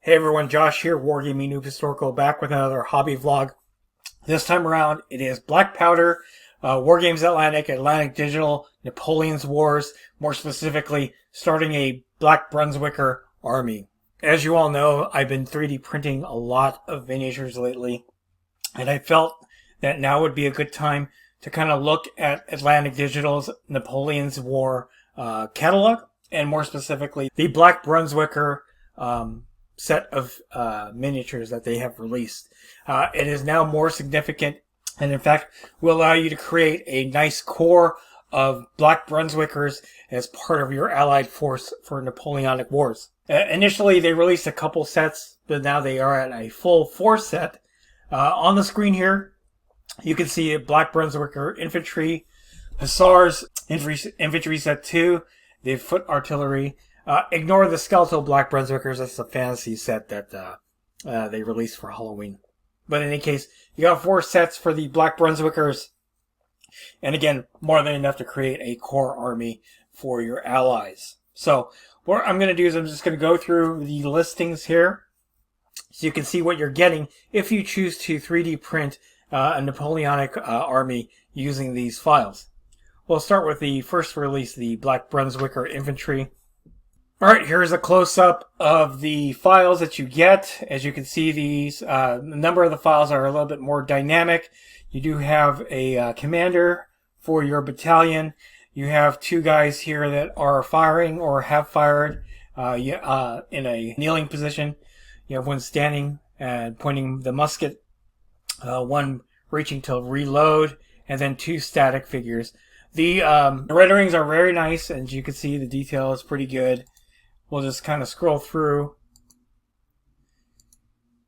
Hey everyone, Josh here, WarGamingNewb Historical, back with another hobby vlog. This time around, it is Black Powder, Wargames Atlantic, Atlantic Digital, Napoleon's Wars, more specifically, starting a Black Brunswicker army. As you all know, I've been 3D printing a lot of miniatures lately, and I felt that now would be a good time to kind of look at Atlantic Digital's Napoleon's War catalog, and more specifically, the Black Brunswicker set of miniatures that they have released. It is now more significant, and in fact will allow you to create a nice core of Black Brunswickers as part of your allied force for Napoleonic Wars. Initially they released a couple sets, but now they are at a full 4 set. On the screen here you can see a Black Brunswicker infantry, Hussars infantry set 2, the foot artillery. Ignore the skeletal Black Brunswickers. That's a fantasy set that they released for Halloween. But in any case, you got 4 sets for the Black Brunswickers. And again, more than enough to create a core army for your allies. So what I'm going to do is I'm just going to go through the listings here so you can see what you're getting if you choose to 3D print a Napoleonic army using these files. We'll start with the first release, the Black Brunswicker infantry. Alright, here's a close-up of the files that you get. As you can see, the number of the files are a little bit more dynamic. You do have a commander for your battalion. You have 2 guys here that are firing or have fired in a kneeling position. You have one standing and pointing the musket, one reaching to reload, and then 2 static figures. The renderings are very nice, and as you can see, the detail is pretty good. We'll just kind of scroll through.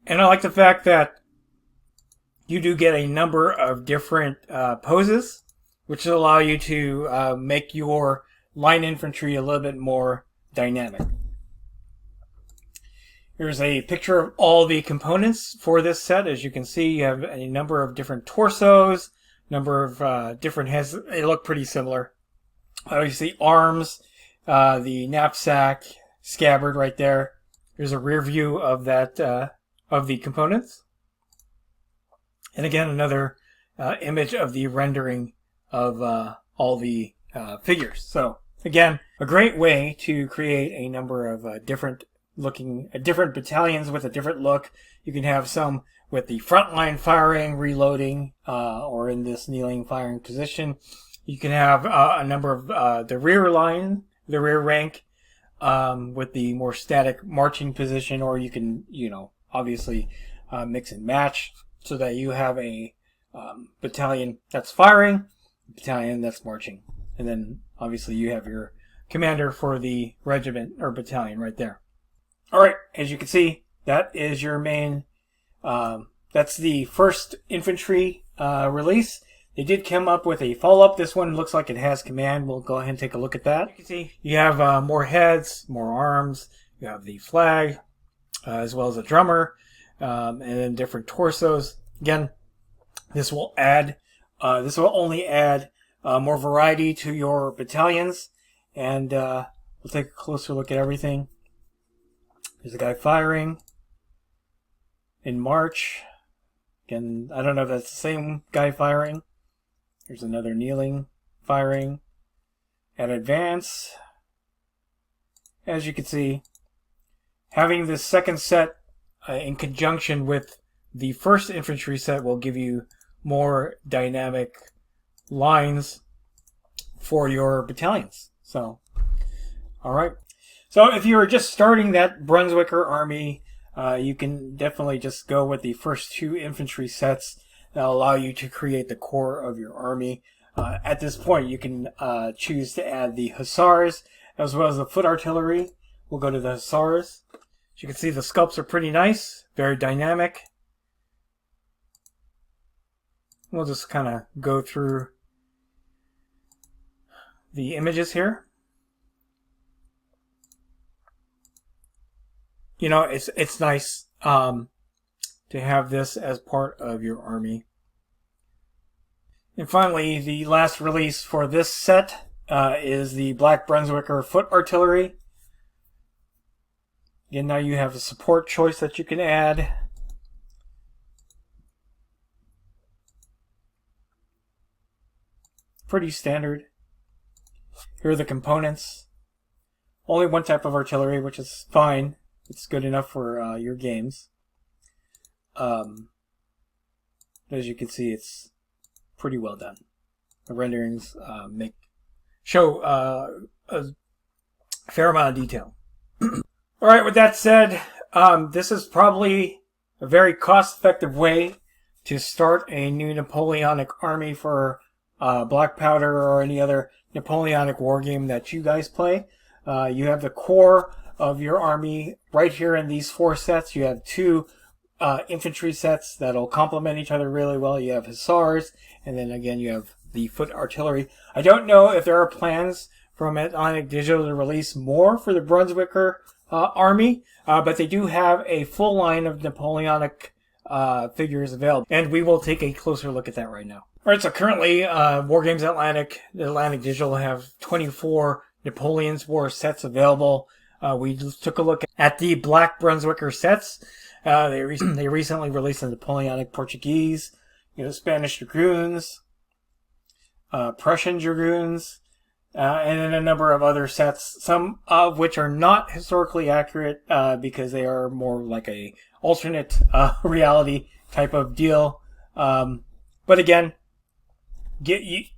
And I like the fact that you do get a number of different poses, which will allow you to make your line infantry a little bit more dynamic. Here's a picture of all the components for this set. As you can see, you have a number of different torsos, number of different heads. They look pretty similar. Obviously, arms, the knapsack, scabbard right there. There's a rear view of that of the components, and again another image of the rendering of all the figures. So again, a great way to create a number of different battalions with a different look. You can have some with the front line firing, reloading, or in this kneeling firing position. You can have a number of the rear line, the rear rank, with the more static marching position, or you can, obviously mix and match so that you have a battalion that's firing, a battalion that's marching, and then obviously you have your commander for the regiment or battalion right there. All right, as you can see, that is your main. That's the first infantry release. They did come up with a follow-up. This one looks like it has command. We'll go ahead and take a look at that. You can see you have more heads, more arms. You have the flag, as well as a drummer, and then different torsos. Again, this will add. This will only add more variety to your battalions, and we'll take a closer look at everything. There's a guy firing in March. Again, I don't know if that's the same guy firing. There's another kneeling firing at advance. As you can see, having this second set in conjunction with the first infantry set will give you more dynamic lines for your battalions. So, alright. So if you're just starting that Brunswicker army, you can definitely just go with the first 2 infantry sets. That'll allow you to create the core of your army. At this point, you can choose to add the Hussars as well as the foot artillery. We'll go to the Hussars. As you can see, the sculpts are pretty nice, very dynamic. We'll just kind of go through the images here. It's nice to have this as part of your army. And finally, the last release for this set is the Black Brunswicker foot artillery. Again, now you have a support choice that you can add. Pretty standard. Here are the components. Only one type of artillery, which is fine. It's good enough for your games. As you can see, it's pretty well done. The renderings show a fair amount of detail. Alright, with that said, this is probably a very cost-effective way to start a new Napoleonic army for Black Powder or any other Napoleonic war game that you guys play. You have the core of your army right here in these 4 sets. You have 2 infantry sets that'll complement each other really well. You have hussars, and then again you have the foot artillery. I don't know if there are plans from Atlantic Digital to release more for the Brunswicker army, but they do have a full line of Napoleonic figures available, and we will take a closer look at that right now. Alright, so currently Wargames Atlantic Digital have 24 Napoleon's War sets available. We just took a look at the Black Brunswicker sets. They recently released the Napoleonic Portuguese, Spanish Dragoons, Prussian Dragoons, and then a number of other sets, some of which are not historically accurate because they are more like a alternate reality type of deal. But again, the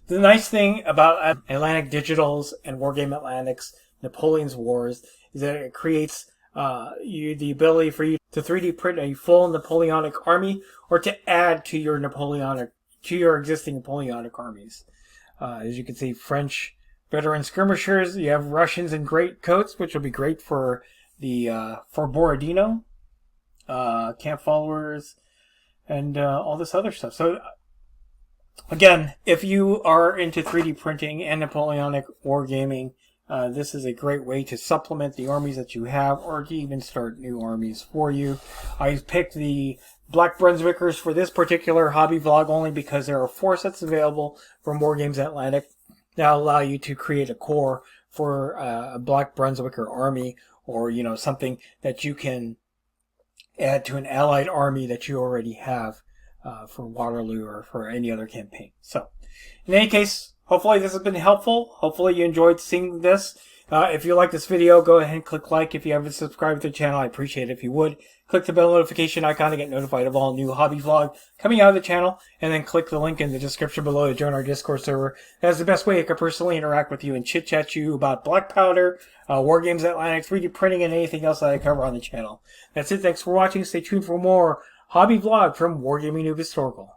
nice thing about Atlantic Digital's and Wargame Atlantic's Napoleon's Wars is that it creates the ability for you to 3D print a full Napoleonic army, or to add to your existing Napoleonic armies. As you can see, French veteran skirmishers. You have Russians in great coats, which will be great for the for Borodino, camp followers, and all this other stuff. So again, if you are into 3D printing and Napoleonic wargaming, this is a great way to supplement the armies that you have, or to even start new armies for you. I picked the Black Brunswickers for this particular hobby vlog only because there are 4 sets available from Wargames Atlantic that allow you to create a core for a Black Brunswicker army, or something that you can add to an allied army that you already have for Waterloo or for any other campaign. So, in any case, hopefully this has been helpful. Hopefully you enjoyed seeing this. If you like this video, go ahead and click like. If you haven't subscribed to the channel, I appreciate it if you would. Click the bell notification icon to get notified of all new hobby vlog coming out of the channel, and then click the link in the description below to join our Discord server. That's the best way I can personally interact with you and chit-chat you about Black Powder, Wargames Atlantic, 3D printing, and anything else that I cover on the channel. That's it. Thanks for watching. Stay tuned for more hobby vlog from WargamingNewb Historical.